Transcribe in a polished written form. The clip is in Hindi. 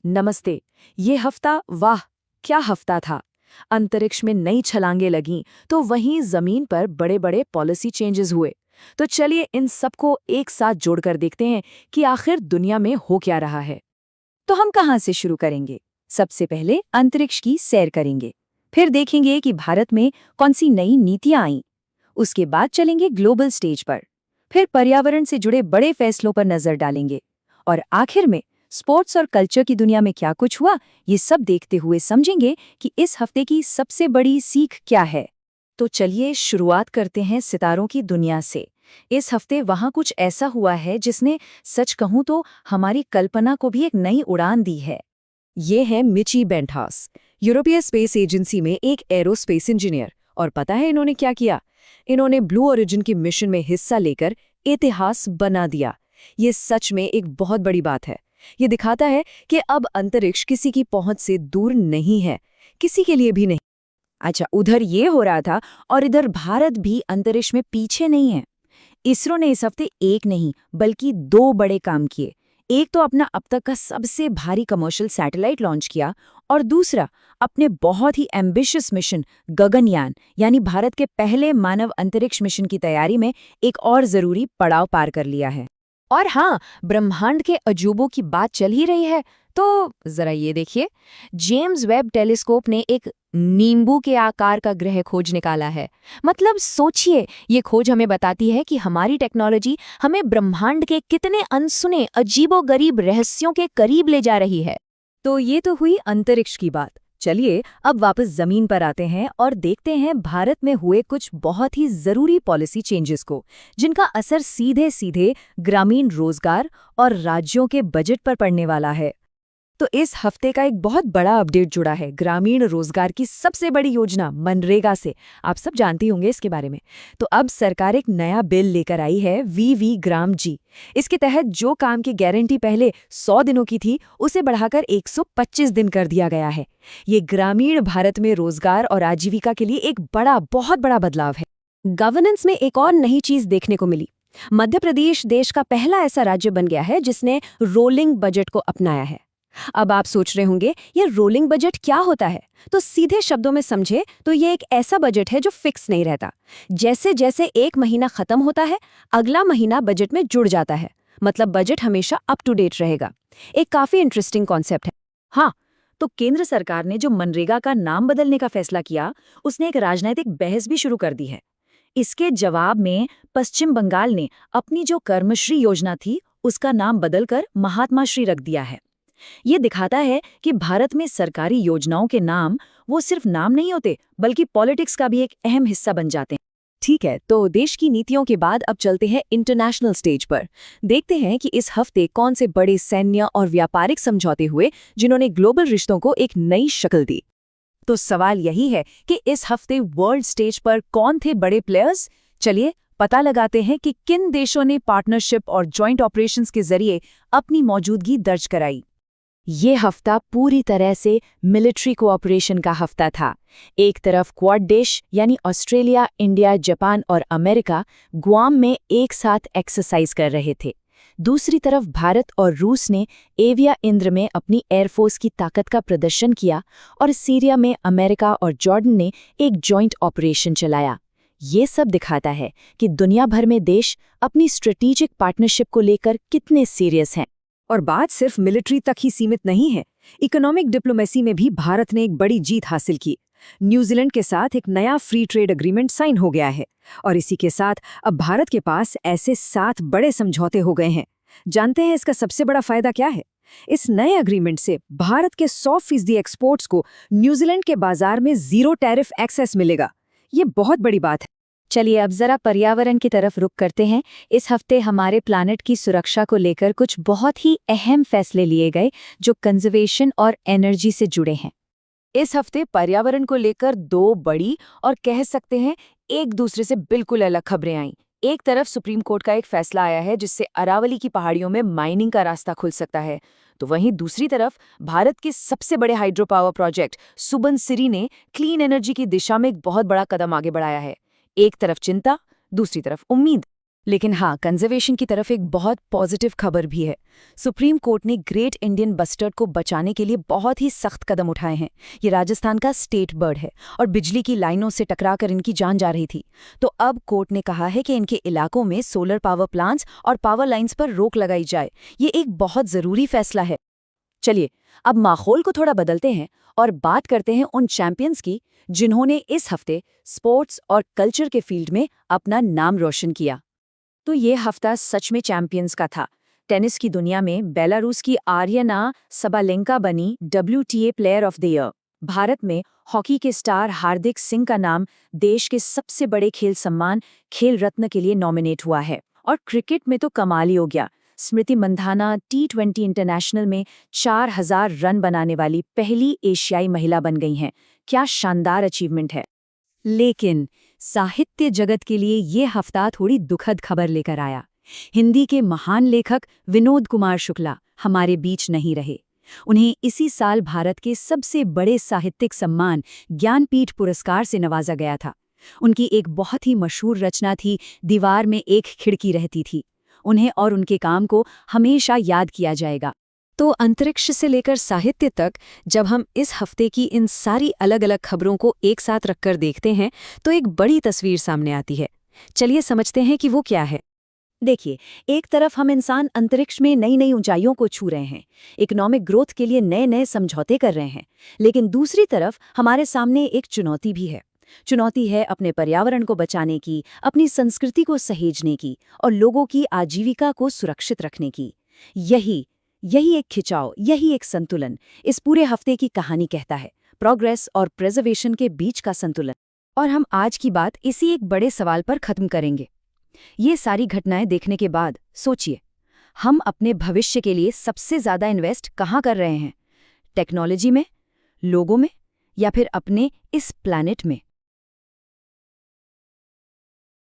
नमस्ते। ये हफ्ता वाह क्या हफ्ता था। अंतरिक्ष में नई छलांगे लगीं तो वहीं जमीन पर बड़े बड़े पॉलिसी चेंजेस हुए। तो चलिए इन सबको एक साथ जोड़कर देखते हैं कि आखिर दुनिया में हो क्या रहा है। तो हम कहाँ से शुरू करेंगे? सबसे पहले अंतरिक्ष की सैर करेंगे। फिर देखेंगे कि भारत में कौन सी नई नीतियां आईं। उसके बाद चलेंगे ग्लोबल स्टेज पर। फिर पर्यावरण से जुड़े बड़े फैसलों पर नजर डालेंगे। और आखिर में स्पोर्ट्स और कल्चर की दुनिया में क्या कुछ हुआ, ये सब देखते हुए समझेंगे कि इस हफ्ते की सबसे बड़ी सीख क्या है। तो चलिए शुरुआत करते हैं सितारों की दुनिया से। इस हफ्ते वहां कुछ ऐसा हुआ है जिसने, सच कहूं तो, हमारी कल्पना को भी एक नई उड़ान दी है। ये है मिची बेंटहास, यूरोपीय स्पेस एजेंसी में एक एरोस्पेस इंजीनियर। और पता है इन्होंने क्या किया? इन्होंने ब्लू ओरिजिन की मिशन में हिस्सा लेकर इतिहास बना दिया। ये सच में एक बहुत बड़ी बात है। ये दिखाता है कि अब अंतरिक्ष किसी की पहुंच से दूर नहीं है, किसी के लिए भी नहीं। अच्छा, उधर ये हो रहा था और इधर भारत भी अंतरिक्ष में पीछे नहीं है। इसरो ने इस हफ्ते एक नहीं बल्कि दो बड़े काम किए। एक तो अपना अब तक का सबसे भारी कमर्शियल सैटेलाइट लॉन्च किया, और दूसरा अपने बहुत ही एम्बिशियस मिशन गगनयान यानी भारत के पहले मानव अंतरिक्ष मिशन की तैयारी में एक और जरूरी पड़ाव पार कर लिया है। और हाँ, ब्रह्मांड के अजूबों की बात चल ही रही है, तो जरा ये देखिए। जेम्स वेब टेलीस्कोप ने एक नींबू के आकार का ग्रह खोज निकाला है। मतलब सोचिए, ये खोज हमें बताती है कि हमारी टेक्नोलॉजी हमें ब्रह्मांड के कितने अनसुने अजीबोगरीब रहस्यों के करीब ले जा रही है। तो ये तो हुई अंतरिक्ष की बात। चलिए अब वापस जमीन पर आते हैं और देखते हैं भारत में हुए कुछ बहुत ही जरूरी पॉलिसी चेंजेस को, जिनका असर सीधे सीधे ग्रामीण रोजगार और राज्यों के बजट पर पड़ने वाला है। तो इस हफ्ते का एक बहुत बड़ा अपडेट जुड़ा है ग्रामीण रोजगार की सबसे बड़ी योजना मनरेगा से। आप सब जानती होंगे इसके बारे में। तो अब सरकार एक नया बिल लेकर आई है, वी ग्राम जी। इसके तहत जो काम की गारंटी पहले 100 दिनों की थी, उसे बढ़ाकर 125 दिन कर दिया गया है। ये ग्रामीण भारत में रोजगार और आजीविका के लिए एक बहुत बड़ा बदलाव है। गवर्नेंस में एक और नई चीज देखने को मिली। मध्य प्रदेश देश का पहला ऐसा राज्य बन गया है जिसने रोलिंग बजट को अपनाया है। अब आप सोच रहे होंगे ये रोलिंग बजट क्या होता है? तो सीधे शब्दों में समझे तो ये एक ऐसा बजट है जो फिक्स नहीं रहता। जैसे जैसे एक महीना खत्म होता है, अगला महीना बजट में जुड़ जाता है। मतलब बजट हमेशा अप टू डेट रहेगा। एक काफी इंटरेस्टिंग कॉन्सेप्ट है। हाँ, तो केंद्र सरकार ने जो मनरेगा का नाम बदलने का फैसला किया, उसने एक राजनीतिक बहस भी शुरू कर दी है। इसके जवाब में पश्चिम बंगाल ने अपनी जो कर्मश्री योजना थी, उसका नाम बदलकर महात्मा श्री रख दिया है। ये दिखाता है कि भारत में सरकारी योजनाओं के नाम वो सिर्फ नाम नहीं होते, बल्कि पॉलिटिक्स का भी एक अहम हिस्सा बन जाते हैं। ठीक है, तो देश की नीतियों के बाद अब चलते हैं इंटरनेशनल स्टेज पर। देखते हैं कि इस हफ्ते कौन से बड़े सैन्य और व्यापारिक समझौते हुए जिन्होंने ग्लोबल रिश्तों को एक नई शक्ल दी। तो सवाल यही है कि इस हफ्ते वर्ल्ड स्टेज पर कौन थे बड़े प्लेयर्स। चलिए पता लगाते हैं कि किन देशों ने पार्टनरशिप और जॉइंट ऑपरेशंस के जरिए अपनी मौजूदगी दर्ज कराई। ये हफ्ता पूरी तरह से मिलिट्री कोऑपरेशन का हफ्ता था। एक तरफ क्वाड देश यानी ऑस्ट्रेलिया, इंडिया, जापान और अमेरिका गुआम में एक साथ एक्सरसाइज कर रहे थे। दूसरी तरफ भारत और रूस ने एविया इंद्र में अपनी एयरफोर्स की ताकत का प्रदर्शन किया, और सीरिया में अमेरिका और जॉर्डन ने एक जॉइंट ऑपरेशन चलाया। ये सब दिखाता है कि दुनिया भर में देश अपनी स्ट्रेटेजिक पार्टनरशिप को लेकर कितने सीरियस हैं। और बात सिर्फ मिलिट्री तक ही सीमित नहीं है। इकोनॉमिक डिप्लोमेसी में भी भारत ने एक बड़ी जीत हासिल की। न्यूजीलैंड के साथ एक नया फ्री ट्रेड एग्रीमेंट साइन हो गया है, और इसी के साथ अब भारत के पास ऐसे 7 बड़े समझौते हो गए हैं। जानते हैं इसका सबसे बड़ा फायदा क्या है? इस नए एग्रीमेंट से भारत के 100% एक्सपोर्ट्स को न्यूजीलैंड के बाजार में 0 टैरिफ एक्सेस मिलेगा। ये बहुत बड़ी बात है। चलिए अब जरा पर्यावरण की तरफ रुख करते हैं। इस हफ्ते हमारे प्लानेट की सुरक्षा को लेकर कुछ बहुत ही अहम फैसले लिए गए जो कंजर्वेशन और एनर्जी से जुड़े हैं। इस हफ्ते पर्यावरण को लेकर 2 बड़ी और कह सकते हैं एक दूसरे से बिल्कुल अलग खबरें आईं। एक तरफ सुप्रीम कोर्ट का एक फैसला आया है जिससे अरावली की पहाड़ियों में माइनिंग का रास्ता खुल सकता है। तो वहीं दूसरी तरफ भारत के सबसे बड़े हाइड्रो पावर प्रोजेक्ट सुबनसिरी ने क्लीन एनर्जी की दिशा में एक बहुत बड़ा कदम आगे बढ़ाया है। एक तरफ चिंता, दूसरी तरफ उम्मीद। लेकिन हाँ, कंजर्वेशन की तरफ एक बहुत पॉजिटिव खबर भी है। सुप्रीम कोर्ट ने ग्रेट इंडियन बस्टर्ड को बचाने के लिए बहुत ही सख्त कदम उठाए हैं। ये राजस्थान का स्टेट बर्ड है और बिजली की लाइनों से टकराकर इनकी जान जा रही थी। तो अब कोर्ट ने कहा है कि इनके इलाकों में सोलर पावर प्लांट्स और पावर लाइन्स पर रोक लगाई जाए। ये एक बहुत ज़रूरी फैसला है। चलिए, अब माहौल को थोड़ा बदलते हैं और बात करते हैं उन चैंपियंस की जिन्होंने इस हफ्ते स्पोर्ट्स और कल्चर के फील्ड में अपना नाम रोशन किया। तो ये हफ्ता सच में चैंपियंस का था। टेनिस की दुनिया में बेलारूस की आर्यना सबालेंका बनी WTA player of the year. Bharat में हॉकी के स्टार हार्दिक सिंह का नाम देश के सबसे बड़े खेल सम्मान खेल रत्न के लिए नॉमिनेट हुआ है। और क्रिकेट में तो कमाल ही हो गया। स्मृति मंधाना T20 इंटरनेशनल में 4000 रन बनाने वाली पहली एशियाई महिला बन गई हैं। क्या शानदार अचीवमेंट है। लेकिन साहित्य जगत के लिए ये हफ्ता थोड़ी दुखद खबर लेकर आया। हिंदी के महान लेखक विनोद कुमार शुक्ला हमारे बीच नहीं रहे। उन्हें इसी साल भारत के सबसे बड़े साहित्यिक सम्मान ज्ञानपीठ पुरस्कार से नवाजा गया था। उनकी एक बहुत ही मशहूर रचना थी दीवार में एक खिड़की रहती थी। उन्हें और उनके काम को हमेशा याद किया जाएगा। तो अंतरिक्ष से लेकर साहित्य तक जब हम इस हफ्ते की इन सारी अलग अलग खबरों को एक साथ रखकर देखते हैं तो एक बड़ी तस्वीर सामने आती है। चलिए समझते हैं कि वो क्या है। देखिए, एक तरफ हम इंसान अंतरिक्ष में नई नई ऊंचाइयों को छू रहे हैं, इकोनॉमिक ग्रोथ के लिए नए नए समझौते कर रहे हैं, लेकिन दूसरी तरफ हमारे सामने एक चुनौती भी है। चुनौती है अपने पर्यावरण को बचाने की, अपनी संस्कृति को सहेजने की और लोगों की आजीविका को सुरक्षित रखने की। यही एक खिंचाव, यही एक संतुलन इस पूरे हफ्ते की कहानी कहता है, प्रोग्रेस और प्रिजर्वेशन के बीच का संतुलन। और हम आज की बात इसी एक बड़े सवाल पर खत्म करेंगे। ये सारी घटनाएं देखने के बाद सोचिए, हम अपने भविष्य के लिए सबसे ज्यादा इन्वेस्ट कहाँ कर रहे हैं? टेक्नोलॉजी में, लोगों में, या फिर अपने इस प्लैनेट में?